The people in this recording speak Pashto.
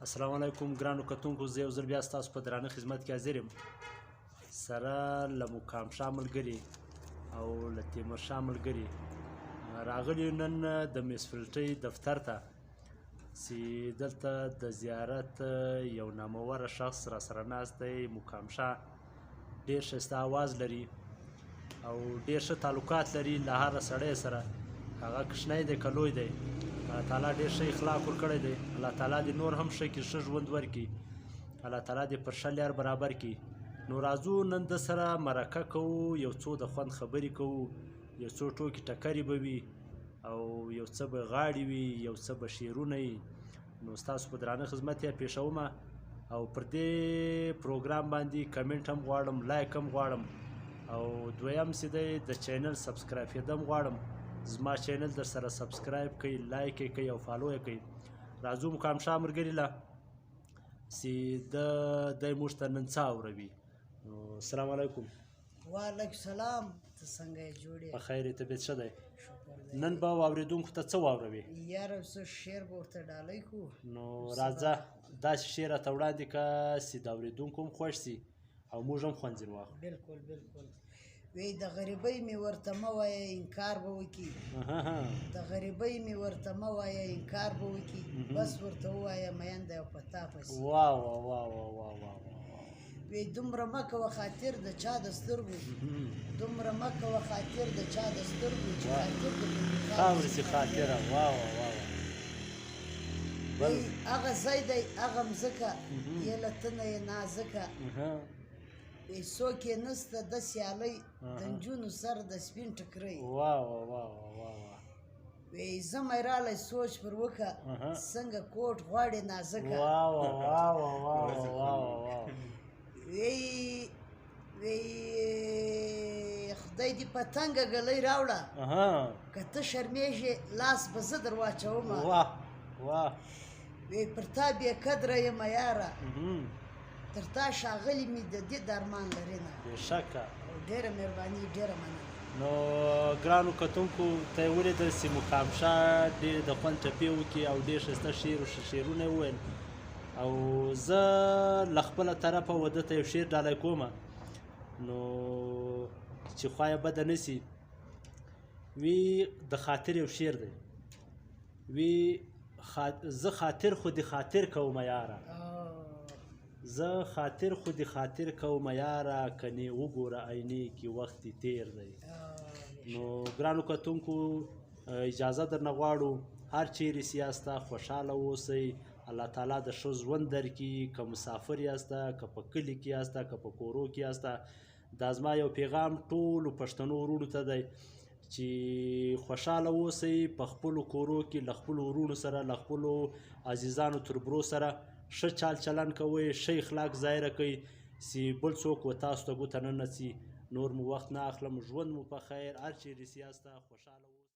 السلام علیکم ګرانو کتونکو، زه یو ځل بیا ستاسو په درانه خدمت کې حاضر یم سره له مقام شاه ملګري او له تیمورشاه ملګري راغلي یو نن د میونسپلټۍ دفتر ته چې دلته د زیارت یو ناموره شخص را سره ناست دی. مقام شاه ډېر ښایسته اواز لري او ډېر ښه تعلقات لري له هر سړی سره، هغه کوچنی دی که لوی دی. الله تعالی ډېر ښه اخلاق ورکړی دی. الله تعالی دې نور هم ښه کړي، ښه ژوند ورکړي. الله تعالی دې پر ښه لار برابر کړي. نو راځو نن د سره مرکه کوو، یو څو د خوند خبرې کوو، یو څو ټوکې ټکرې به وي او یو څه به غاړې وي، یو څه به شعرونه وي. نو ستاسو په درانه خدمت یې پېښومه او پر دې پروګرام باندې کمنټ هم غواړم، لایک هم غواړم او دویم چې دی د چینل سبسکرایب هم غواړم. زما چینل در سره سبسکرایب کوئ، لایک یې کوئ او فالو یې کوئ. راځو مقام شاه ملګري له چې دی موږ ته نن څه اوروي. نو السلام علیکم. وعلیکم السلام. ته څنګه یې جوړ یې؟ په خیر یې، طبیعت ښه دی؟ شکر دی. نن به اورېدونکو ته څه واوروي؟ یاره څه شعر به ورته ډالۍ کړو. نو راځه داسې شعر راته وړاندې کړه چې د اورېدونکو هم خوښ شي او موږ هم خوند ځینې واخلو. بلکل بلکل. وی د غریبۍ مې ورته مه وایه انکار به وکړي، د غریبۍ مې ورته مه وایه انکار به وکړي، بس ورته ووایه مین دی او په تا پسې. واه واه واه واه واه واه. وی دومره مه کوه خاطر د چا د سترګو، دومره مه کوه خاطر د چا د سترګو چې خاطر د خاورې چې خاطره. واه واه واه. وی هغه ځای دی هغه مځکه یې له تنه یې نازکه، وی څوک یې نسته د سیالۍ د نجونو سر د سپین ټکرۍ. واه واه واه واه واه. وی زه مې رالی سوچ پر وکه څنګه کوټ غواړې نازکه. واه واه واه واه واه واه. وی خدای دې په تنګه ګلۍ راوړه، که ته شرمېږې لاس به زه در واچومه. واه واه. وی پر تا بې قدره یم یاره، تر تا ښاغلي مې د دې درمان لرې نه. بېشکه. ډېره مهرباني، ډېره مننه. نو ګرانو کتونکو ته یې ولیدل چې مقام شاه ډېر د خوند ټپې وکړي او ډېر ښایسته شعرونه یې وویل او زه له خپله طرفه وده ته یو شعر ډالۍ کومه نو چې خوا یې بده نه شي. وی د خاطر یو شعر دی، وی زه خاطر خو دې خاطر کوم یاره، زه خاطر خو دې خاطر کوم یاره، کنې وګوره عینې کې وخت تیر دی. نو ګرانو کتونکو اجازه درنه غواړو هر چیرې چې یاسته خوشحاله اوسئ، الله تعالی د ښه ژوند درکړي. که مسافر یاسته، که په کلي کې یاسته، که په کورو کې یاسته، دا زما یو پیغام ټولو پښتنو وروڼو ته دی چې خوشحاله اوسئ په خپلو کورو کې، له خپلو وروڼو سره، له خپلو عزیزانو تربرو سره ښه چال چلند کوئ، ښه اخلاق ظاهره کوئ چې بل څوک و تاسو ته ګوته نه نڅي. نور مو وخت نه اخلم، ژوند مو په خیر، هر چیرې چې یاسته خوشحاله